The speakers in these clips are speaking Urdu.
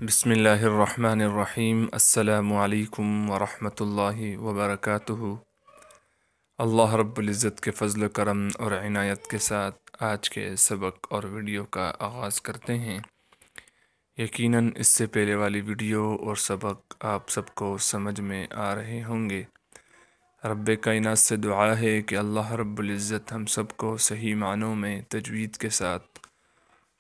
بسم اللہ الرحمن الرحیم۔ السلام علیکم ورحمۃ اللہ وبرکاتہ۔ اللہ رب العزت کے فضل و کرم اور عنایت کے ساتھ آج کے سبق اور ویڈیو کا آغاز کرتے ہیں۔ یقیناً اس سے پہلے والی ویڈیو اور سبق آپ سب کو سمجھ میں آ رہے ہوں گے۔ رب کائنات سے دعا ہے کہ اللہ رب العزت ہم سب کو صحیح معنوں میں تجوید کے ساتھ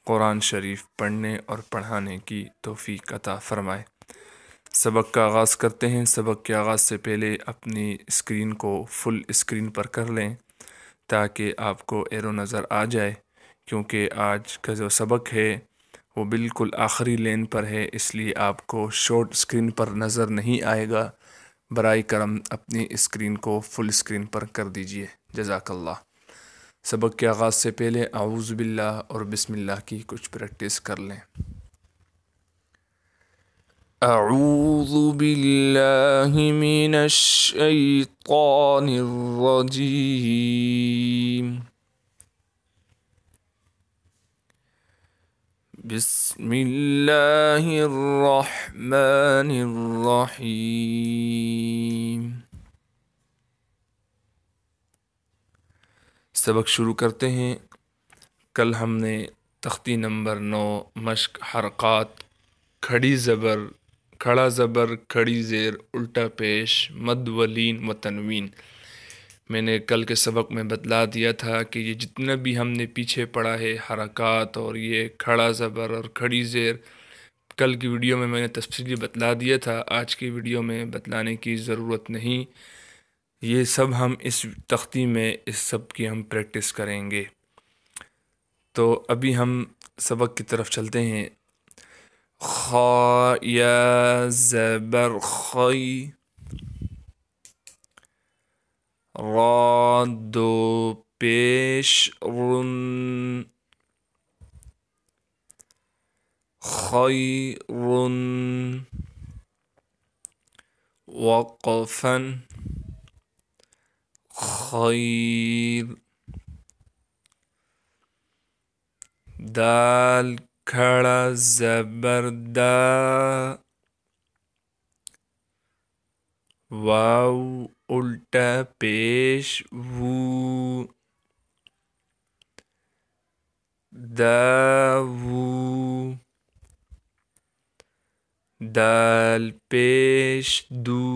قرآن شریف پڑھنے اور پڑھانے کی توفیق عطا فرمائے۔ سبق کا آغاز کرتے ہیں۔ سبق کے آغاز سے پہلے اپنی اسکرین کو فل اسکرین پر کر لیں تاکہ آپ کو ایرو نظر آ جائے، کیونکہ آج کا جو سبق ہے وہ بالکل آخری لین پر ہے، اس لیے آپ کو شارٹ اسکرین پر نظر نہیں آئے گا۔ برائے کرم اپنی اسکرین کو فل اسکرین پر کر دیجئے، جزاک اللہ۔ سبق کے آغاز سے پہلے اعوذ باللہ اور بسم اللہ کی کچھ پریکٹس کر لیں۔ اعوذ باللہ من الشیطان الرجیم، بسم اللہ الرحمن الرحیم۔ سبق شروع کرتے ہیں۔ کل ہم نے تختی نمبر 9 مشق حرکات کھڑی زبر، کھڑا زبر، کھڑی زیر، الٹا پیش، مد و لین و تنوین، میں نے کل کے سبق میں بتلا دیا تھا کہ یہ جتنا بھی ہم نے پیچھے پڑھا ہے حرکات اور یہ کھڑا زبر اور کھڑی زیر، کل کی ویڈیو میں نے تفصیلی بتلا دیا تھا، آج کی ویڈیو میں بتلانے کی ضرورت نہیں۔ یہ سب ہم اس تختی میں اس سب کی ہم پریکٹس کریں گے۔ تو ابھی ہم سبق کی طرف چلتے ہیں۔ خا یا زبر خی، را دو پیش رن، خیرن، وقفن، خیر، دال کھڑا زبر دا، واو الٹا پیش وو، داوو، دال پیش دو،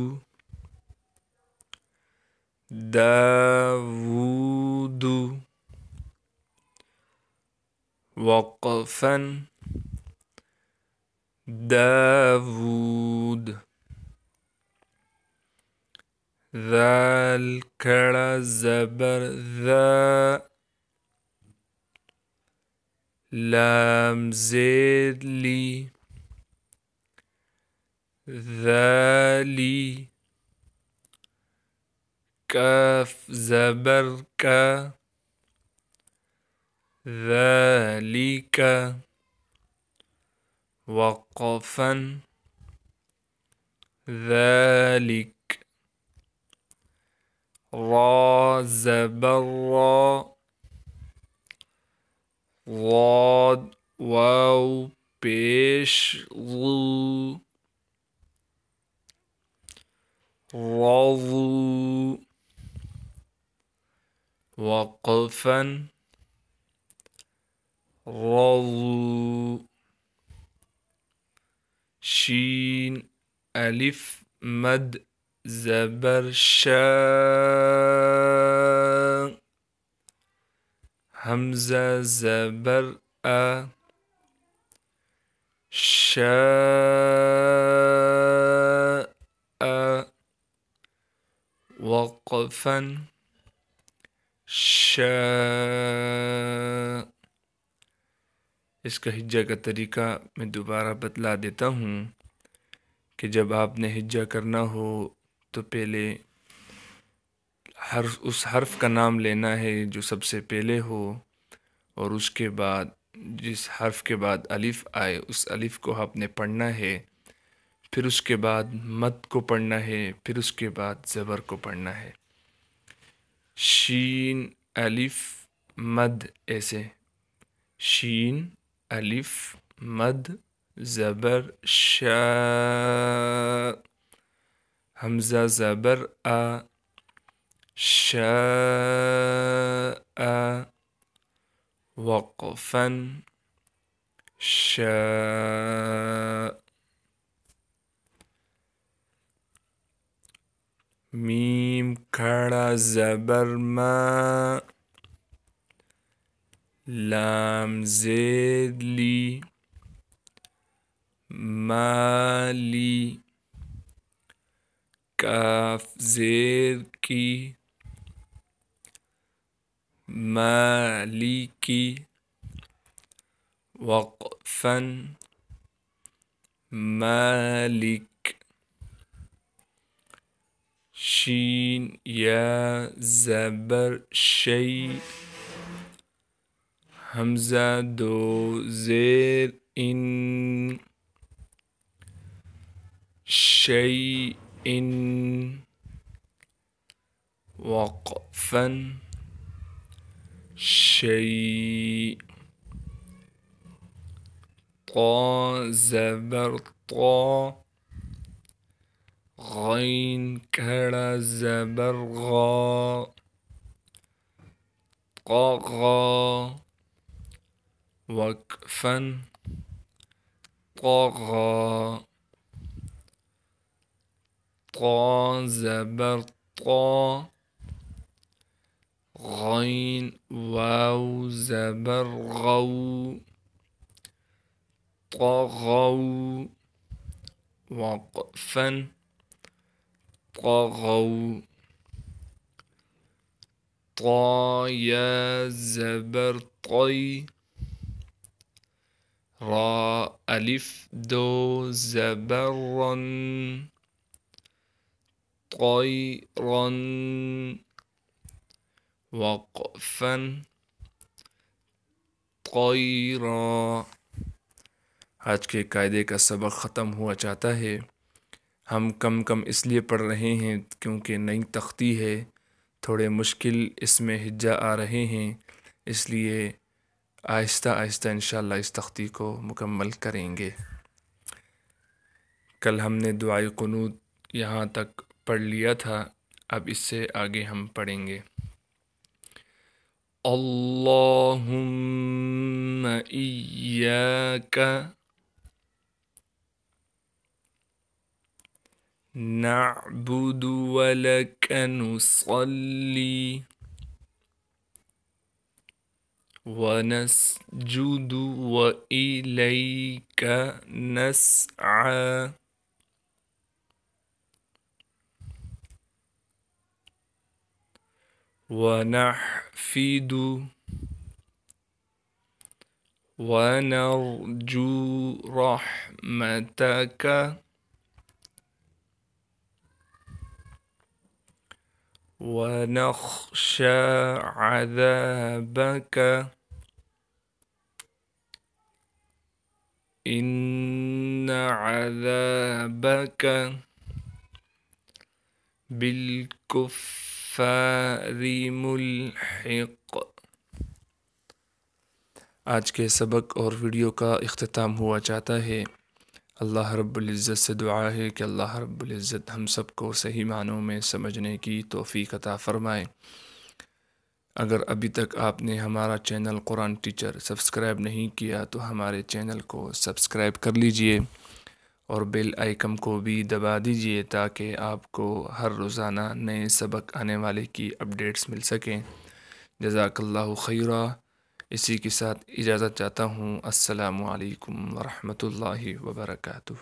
داوودو، وقفن، داوود، ذال کھڑا زبر ذا، لام زیر لی، ذالی، کاف زبر کا، ذالک، وقفن، ذالک، را زبر را، ضاد واو پیش ضو، رضو، وقفن، رضو، شین الف مد زبر شا، حمزہ زبر آ، شاء، وقفن، شاء۔ اس کا ہجہ کا طریقہ میں دوبارہ بتلا دیتا ہوں کہ جب آپ نے ہجہ کرنا ہو تو پہلے اس حرف کا نام لینا ہے جو سب سے پہلے ہو، اور اس کے بعد جس حرف کے بعد الف آئے اس الف کو آپ نے پڑھنا ہے، پھر اس کے بعد مد کو پڑھنا ہے، پھر اس کے بعد زبر کو پڑھنا ہے۔ شین الف مد، ایسے شین الف مد زبر شا، حمزہ زبر آ، شاء، وقفا شاء. میم کھڑا زبر ما، لام زید لی، مالی، کاف زیر کی، مالکی، وقفا مالک. شین یا زبر شی، حمزہ دو زیر ان، شیء، وقفا شیء. طا زبر طا، غین کھڑا زبر غا، طغا، وقفا طغا. طا زبر طا، غین واو زبر غو، طغوا، وقفا طغوا. طا یا زبر طی، را الف دو زبر رن، طیرا، وقفا طیرا. آج کے قاعدے کا سبق ختم ہوا چاہتا ہے. ہم کم اس لیے پڑھ رہے ہیں کیونکہ نئی تختی ہے، تھوڑے مشکل اس میں ہجا آ رہے ہیں، اس لیے آہستہ آہستہ انشاءاللہ اس تختی کو مکمل کریں گے. کل ہم نے دعائے قنوت یہاں تک پڑھ لیا تھا، اب اس سے آگے ہم پڑھیں گے. اللہم ایاک نعبد ولک نصلی ونسجد وإلیک نسعى ونحفد ونرجو رحمتك ونخشى عذابك إن عذابك بالكفار ملحق. آج کے سبق اور ویڈیو کا اختتام ہوا چاہتا ہے. اللہ رب العزت سے دعا ہے کہ اللہ رب العزت ہم سب کو صحیح معنوں میں سمجھنے کی توفیق عطا فرمائے. اگر ابھی تک آپ نے ہمارا چینل قرآن ٹیچر سبسکرائب نہیں کیا تو ہمارے چینل کو سبسکرائب کر لیجئے اور بیل آئیکن کو بھی دبا دیجئے تاکہ آپ کو ہر روزانہ نئے سبق آنے والے کی اپڈیٹس مل سکیں. جزاک اللہ خیرہ. اسی کے ساتھ اجازت چاہتا ہوں. السلام علیکم ورحمۃ اللہ وبرکاتہ.